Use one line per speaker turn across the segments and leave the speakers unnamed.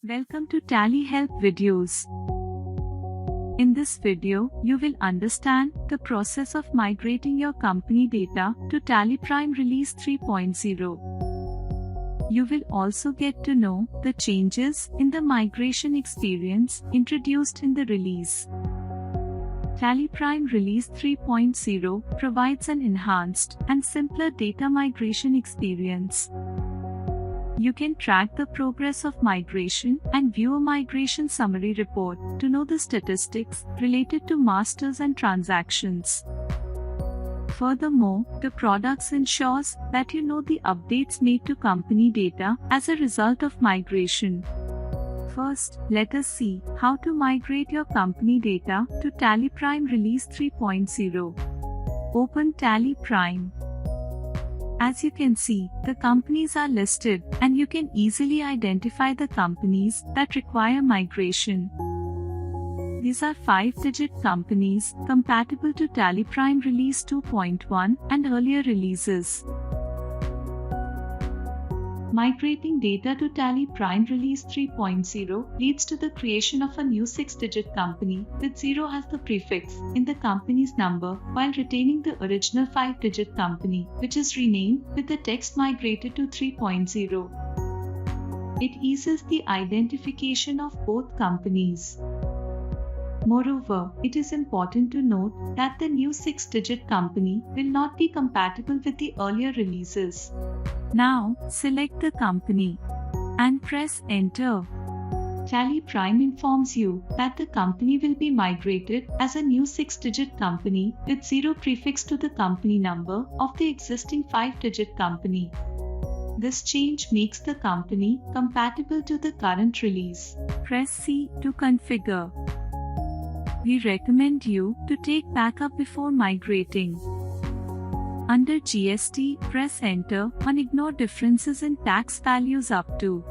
Welcome to TallyHelp videos. In this video, you will understand the process of migrating your company data to TallyPrime Release 3.0. You will also get to know the changes in the migration experience introduced in the release. TallyPrime Release 3.0 provides an enhanced and simpler data migration experience. You can track the progress of migration and view a migration summary report to know the statistics related to masters and transactions. Furthermore, the products ensures that you know the updates made to company data as a result of migration. First, let us see how to migrate your company data to TallyPrime Release 3.0. Open TallyPrime. As you can see, the companies are listed and you can easily identify the companies that require migration. These are 5-digit companies compatible to TallyPrime Release 2.1 and earlier releases. Migrating data to TallyPrime Release 3.0 leads to the creation of a new 6-digit company with 0 as the prefix in the company's number while retaining the original 5-digit company, which is renamed with the text migrated to 3.0. It eases the identification of both companies. Moreover, it is important to note that the new 6-digit company will not be compatible with the earlier releases. Now, select the company and press Enter. TallyPrime informs you that the company will be migrated as a new 6-digit company with 0 prefix to the company number of the existing 5-digit company. This change makes the company compatible to the current release. Press C to configure. We recommend you to take backup before migrating. Under GST, press Enter and ignore differences in tax values up to.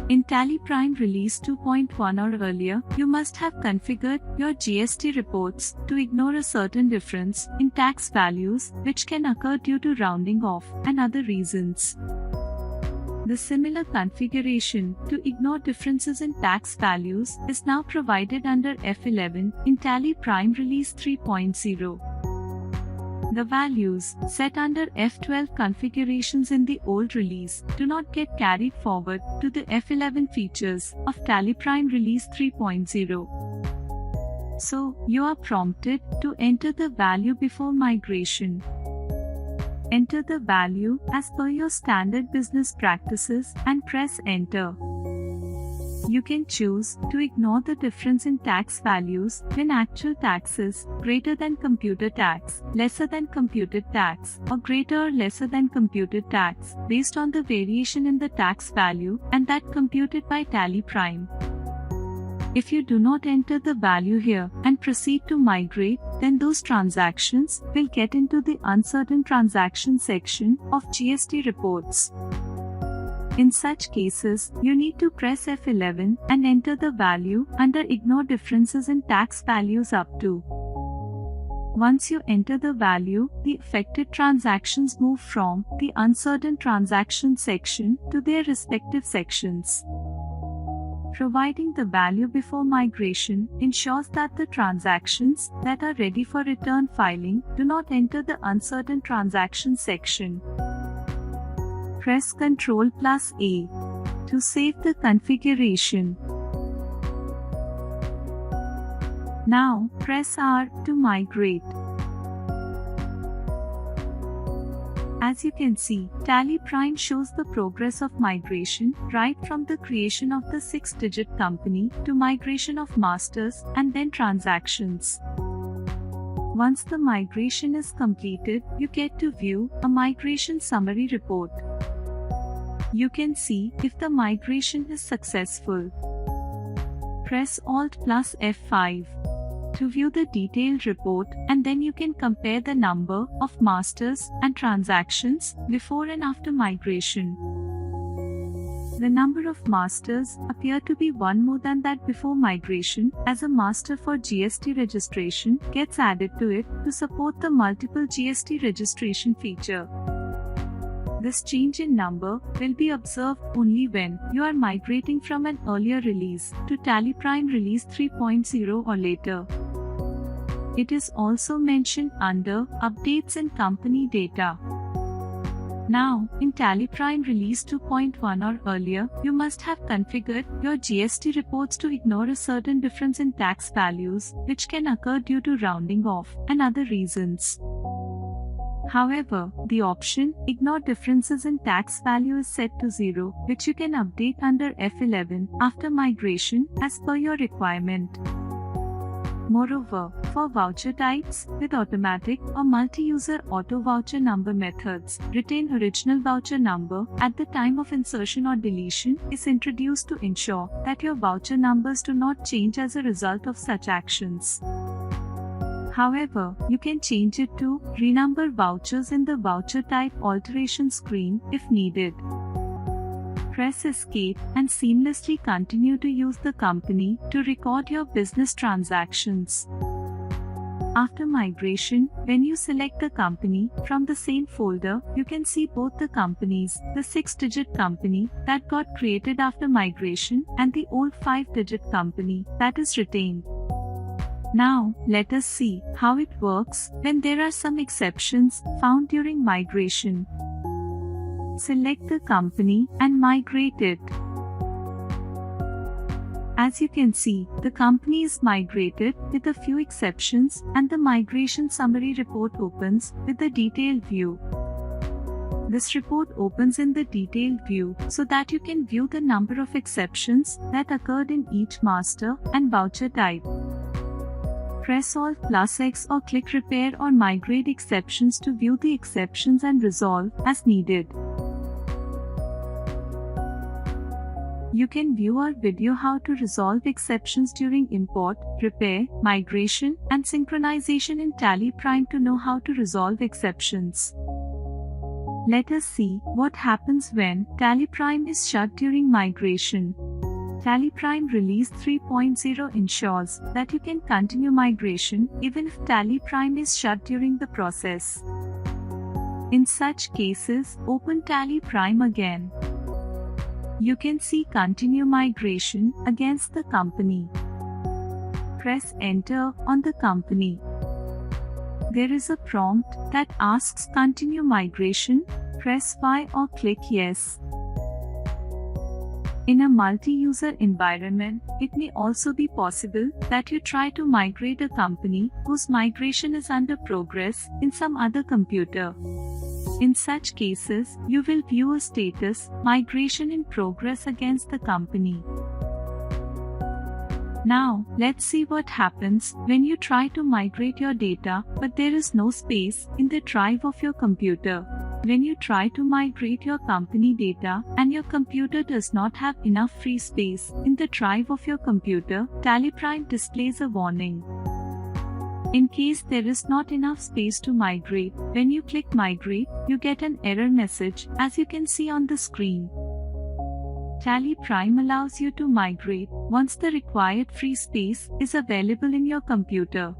In TallyPrime Release 2.1 or earlier, you must have configured your GST reports to ignore a certain difference in tax values which can occur due to rounding off and other reasons. The similar configuration to ignore differences in tax values is now provided under F11 in TallyPrime Release 3.0. The values set under F12 configurations in the old release do not get carried forward to the F11 features of TallyPrime Release 3.0. So, you are prompted to enter the value before migration. Enter the value as per your standard business practices and press Enter. You can choose to ignore the difference in tax values when actual tax is greater than computed tax, lesser than computed tax, or greater or lesser than computed tax based on the variation in the tax value and that computed by TallyPrime. If you do not enter the value here and proceed to migrate, then those transactions will get into the uncertain transaction section of GST reports. In such cases, you need to press F11 and enter the value under Ignore differences in tax values up to. Once you enter the value, the affected transactions move from the uncertain transaction section to their respective sections. Providing the value before migration ensures that the transactions that are ready for return filing do not enter the uncertain transaction section. Press Ctrl+A to save the configuration. Now, press R to migrate. As you can see, TallyPrime shows the progress of migration right from the creation of the 6-digit company to migration of masters and then transactions. Once the migration is completed, you get to view a migration summary report. You can see if the migration is successful. Press Alt+F5 to view the detailed report, and then you can compare the number of masters and transactions before and after migration. The number of masters appear to be one more than that before migration, as a master for GST registration gets added to it to support the multiple GST registration feature. This change in number will be observed only when you are migrating from an earlier release to TallyPrime Release 3.0 or later. It is also mentioned under Updates in Company Data. Now, in TallyPrime Release 2.1 or earlier, you must have configured your GST reports to ignore a certain difference in tax values, which can occur due to rounding off and other reasons. However, the option Ignore Differences in Tax Value is set to 0, which you can update under F11 after migration as per your requirement. Moreover, for voucher types with automatic or multi-user auto voucher number methods, retain original voucher number at the time of insertion or deletion is introduced to ensure that your voucher numbers do not change as a result of such actions. However, you can change it to renumber vouchers in the voucher type alteration screen if needed. Press Escape and seamlessly continue to use the company to record your business transactions. After migration, when you select the company from the same folder, you can see both the companies, the 6-digit company that got created after migration and the old 5-digit company that is retained. Now, let us see how it works when there are some exceptions found during migration. Select the company and migrate it. As you can see, the company is migrated with a few exceptions and the migration summary report opens with the detailed view. This report opens in the detailed view so that you can view the number of exceptions that occurred in each master and voucher type. Press Alt+X or click Repair or Migrate Exceptions to view the exceptions and resolve as needed. You can view our video how to resolve exceptions during import, repair, migration, and synchronization in TallyPrime to know how to resolve exceptions. Let us see what happens when TallyPrime is shut during migration. TallyPrime Release 3.0 ensures that you can continue migration even if TallyPrime is shut during the process. In such cases, open TallyPrime again. You can see Continue Migration against the company. Press Enter on the company. There is a prompt that asks Continue Migration. Press Y or click Yes. In a multi-user environment, it may also be possible that you try to migrate a company whose migration is under progress in some other computer. In such cases, you will view a status, Migration in Progress against the company. Now, let's see what happens when you try to migrate your data, but there is no space in the drive of your computer. When you try to migrate your company data and your computer does not have enough free space in the drive of your computer, TallyPrime displays a warning. In case there is not enough space to migrate, when you click Migrate, you get an error message as you can see on the screen. TallyPrime allows you to migrate once the required free space is available in your computer.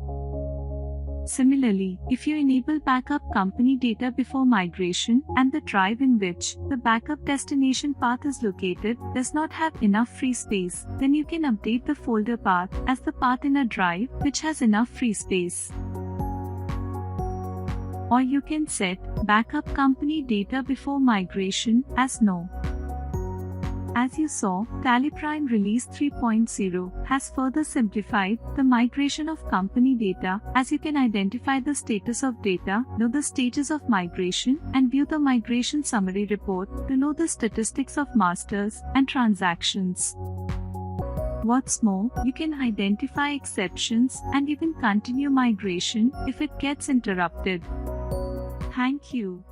Similarly, if you enable backup company data before migration and the drive in which the backup destination path is located does not have enough free space, then you can update the folder path as the path in a drive which has enough free space. Or you can set backup company data before migration as No. As you saw, TallyPrime Release 3.0 has further simplified the migration of company data as you can identify the status of data, know the stages of migration, and view the migration summary report to know the statistics of masters and transactions. What's more, you can identify exceptions and even continue migration if it gets interrupted. Thank you.